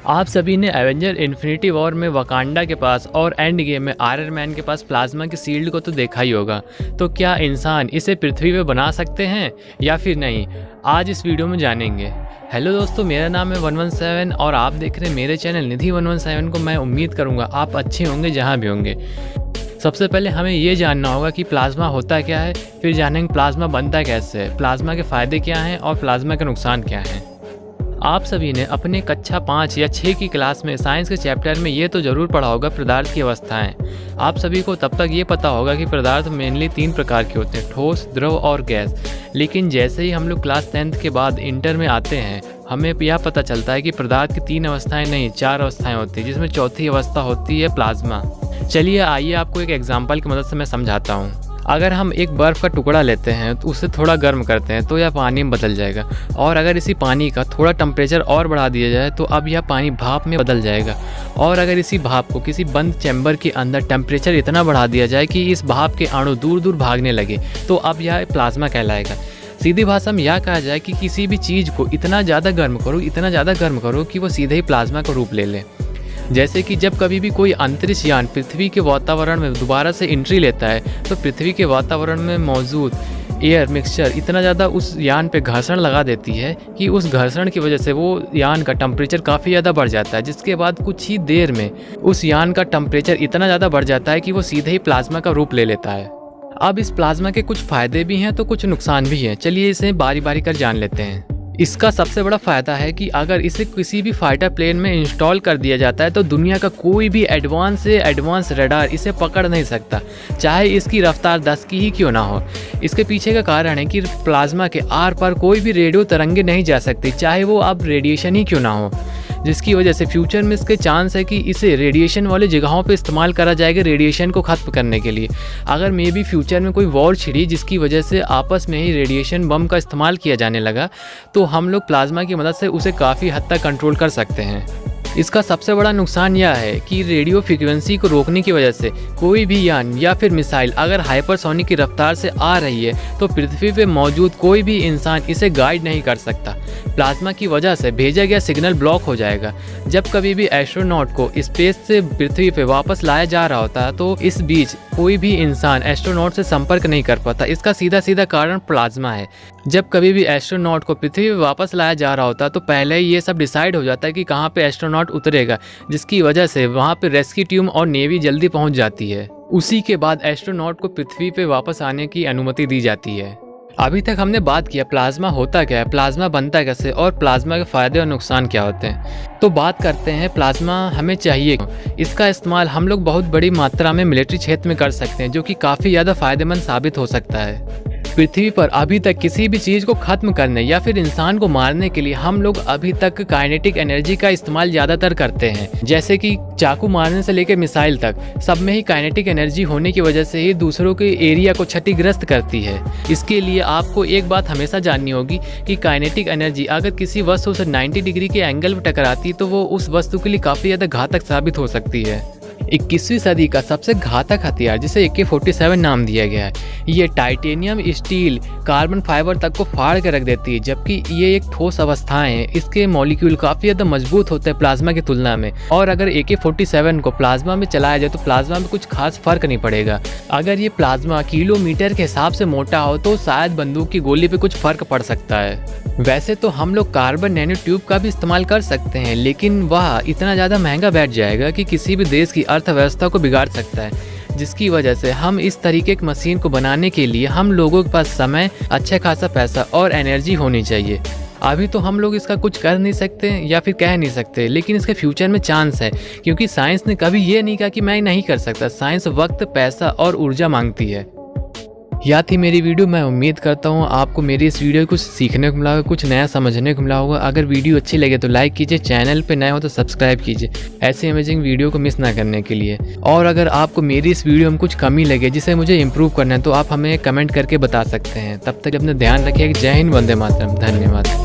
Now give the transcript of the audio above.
आप सभी ने एवेंजर इन्फिनिटी वॉर में वकांडा के पास और एंड गेम में आयरन मैन के पास प्लाज्मा की शील्ड को तो देखा ही होगा। तो क्या इंसान इसे पृथ्वी पे बना सकते हैं या फिर नहीं, आज इस वीडियो में जानेंगे। हेलो दोस्तों, मेरा नाम है 117 और आप देख रहे हैं मेरे चैनल निधि 117 को। मैं उम्मीद करूँगा आप अच्छे होंगे जहाँ भी होंगे। सबसे पहले हमें ये जानना होगा कि प्लाज्मा होता क्या है, फिर जानेंगे प्लाज्मा बनता कैसे है, प्लाज्मा के फ़ायदे क्या हैं और प्लाज्मा के नुकसान क्या हैं। आप सभी ने अपने कक्षा 5 या 6 की क्लास में साइंस के चैप्टर में ये तो ज़रूर पढ़ा होगा पदार्थ की अवस्थाएं। आप सभी को तब तक ये पता होगा कि पदार्थ मेनली 3 प्रकार के होते हैं, ठोस, द्रव और गैस। लेकिन जैसे ही हम लोग क्लास 10th के बाद इंटर में आते हैं, हमें यह पता चलता है कि पदार्थ की 3 अवस्थाएँ नहीं 4 अवस्थाएँ होती हैं, जिसमें चौथी अवस्था होती है प्लाज्मा। चलिए आइए आपको एक एग्जाम्पल की मदद से मैं समझाता हूँ। अगर हम एक बर्फ़ का टुकड़ा लेते हैं तो उसे थोड़ा गर्म करते हैं तो यह पानी में बदल जाएगा, और अगर इसी पानी का थोड़ा टेम्परेचर और बढ़ा दिया जाए तो अब यह पानी भाप में बदल जाएगा। और अगर इसी भाप को किसी बंद चैम्बर के अंदर टेम्परेचर इतना बढ़ा दिया जाए कि इस भाप के अणु दूर दूर भागने लगे तो अब यह प्लाज्मा कहलाएगा। सीधी भाषा में यह कहा जाए कि किसी भी चीज़ को इतना ज़्यादा गर्म करो कि वो सीधे ही प्लाज्मा का रूप ले ले। जैसे कि जब कभी भी कोई अंतरिक्ष यान पृथ्वी के वातावरण में दोबारा से एंट्री लेता है तो पृथ्वी के वातावरण में मौजूद एयर मिक्सचर इतना ज़्यादा उस यान पे घर्षण लगा देती है कि उस घर्षण की वजह से वो यान का टेम्परेचर काफ़ी ज़्यादा बढ़ जाता है, जिसके बाद कुछ ही देर में उस यान का टेम्परेचर इतना ज़्यादा बढ़ जाता है कि वो सीधे ही प्लाज्मा का रूप ले लेता है। अब इस प्लाज्मा के कुछ फ़ायदे भी हैं तो कुछ नुकसान भी हैं। चलिए इसे बारी बारी कर जान लेते हैं। इसका सबसे बड़ा फ़ायदा है कि अगर इसे किसी भी फाइटर प्लेन में इंस्टॉल कर दिया जाता है तो दुनिया का कोई भी एडवांस से एडवांस रडार इसे पकड़ नहीं सकता, चाहे इसकी रफ्तार 10 की ही क्यों ना हो। इसके पीछे का कारण है कि प्लाज्मा के आर पार कोई भी रेडियो तरंगे नहीं जा सकती, चाहे वो अब रेडिएशन ही क्यों ना हो, जिसकी वजह से फ्यूचर में इसके चांस है कि इसे रेडिएशन वाली जगहों पे इस्तेमाल करा जाएगा रेडिएशन को ख़त्म करने के लिए। अगर मे बी फ्यूचर में कोई वॉर छिड़ी जिसकी वजह से आपस में ही रेडिएशन बम का इस्तेमाल किया जाने लगा तो हम लोग प्लाज्मा की मदद से उसे काफ़ी हद तक कंट्रोल कर सकते हैं। इसका सबसे बड़ा नुकसान यह है कि रेडियो फ्रीक्वेंसी को रोकने की वजह से कोई भी यान या फिर मिसाइल अगर हाइपरसोनिक की रफ्तार से आ रही है तो पृथ्वी पे मौजूद कोई भी इंसान इसे गाइड नहीं कर सकता। प्लाज्मा की वजह से भेजा गया सिग्नल ब्लॉक हो जाएगा। जब कभी भी एस्ट्रोनॉट को स्पेस से पृथ्वी पे वापस लाया जा रहा होता है तो इस बीच कोई भी इंसान एस्ट्रोनॉट से संपर्क नहीं कर पाता। इसका सीधा सीधा कारण प्लाज्मा है। जब कभी भी एस्ट्रोनॉट को पृथ्वी पे वापस लाया जा रहा होता है तो पहले ही ये सब डिसाइड हो जाता है कि कहाँ पे एस्ट्रोनॉट उतरेगा, जिसकी वजह से वहाँ पे रेस्क्यू टीम और नेवी जल्दी पहुँच जाती है। उसी के बाद एस्ट्रोनॉट को पृथ्वी पे वापस आने की अनुमति दी जाती है। अभी तक हमने बात किया प्लाज्मा होता क्या है, प्लाज्मा बनता कैसे और प्लाज्मा के फ़ायदे और नुकसान क्या होते हैं। तो बात करते हैं प्लाज्मा हमें चाहिए क्यों। इसका इस्तेमाल हम लोग बहुत बड़ी मात्रा में मिलिट्री क्षेत्र में कर सकते हैं, जो कि काफ़ी ज़्यादा फ़ायदेमंद साबित हो सकता है। पृथ्वी पर अभी तक किसी भी चीज़ को ख़त्म करने या फिर इंसान को मारने के लिए हम लोग अभी तक काइनेटिक एनर्जी का इस्तेमाल ज़्यादातर करते हैं। जैसे कि चाकू मारने से लेकर मिसाइल तक, सब में ही काइनेटिक एनर्जी होने की वजह से ही दूसरों के एरिया को क्षतिग्रस्त करती है। इसके लिए आपको एक बात हमेशा जाननी होगी कि काइनेटिक एनर्जी अगर किसी वस्तु से 90 डिग्री के एंगल पर टकराती तो वो उस वस्तु के लिए काफ़ी ज़्यादा घातक साबित हो सकती है। 21वीं सदी का सबसे घातक हथियार जिसे AK-47 नाम दिया गया है, ये टाइटेनियम, स्टील, कार्बन फाइबर तक को फाड़ के रख देती है। जबकि ये एक ठोस अवस्थाएं हैं, इसके मॉलिक्यूल काफ़ी ज़्यादा मजबूत होते हैं प्लाज्मा की तुलना में। और अगर AK-47 को प्लाज्मा में चलाया जाए तो प्लाज्मा में कुछ खास फर्क नहीं पड़ेगा। अगर ये प्लाज्मा किलोमीटर के हिसाब से मोटा हो तो शायद बंदूक की गोली पे कुछ फ़र्क पड़ सकता है। वैसे तो हम लोग कार्बन नैनो ट्यूब का भी इस्तेमाल कर सकते हैं, लेकिन वह इतना ज़्यादा महंगा बैठ जाएगा कि किसी भी देश की अर्थव्यवस्था को बिगाड़ सकता है, जिसकी वजह से हम इस तरीके की मशीन को बनाने के लिए हम लोगों के पास समय, अच्छा खासा पैसा और एनर्जी होनी चाहिए। अभी तो हम लोग इसका कुछ कर नहीं सकते या फिर कह नहीं सकते, लेकिन इसके फ्यूचर में चांस है, क्योंकि साइंस ने कभी ये नहीं कहा कि मैं नहीं कर सकता। साइंस वक्त, पैसा और ऊर्जा मांगती है। यह थी मेरी वीडियो। मैं उम्मीद करता हूँ आपको मेरी इस वीडियो कुछ सीखने को मिला होगा, कुछ नया समझने को मिला होगा। अगर वीडियो अच्छी लगे तो लाइक कीजिए, चैनल पे नए हो तो सब्सक्राइब कीजिए ऐसे अमेजिंग वीडियो को मिस ना करने के लिए। और अगर आपको मेरी इस वीडियो में कुछ कमी लगे जिसे मुझे इम्प्रूव करना है तो आप हमें कमेंट करके बता सकते हैं। तब तक अपना ध्यान रखिए। जय हिंद, वंदे मातरम। धन्यवाद।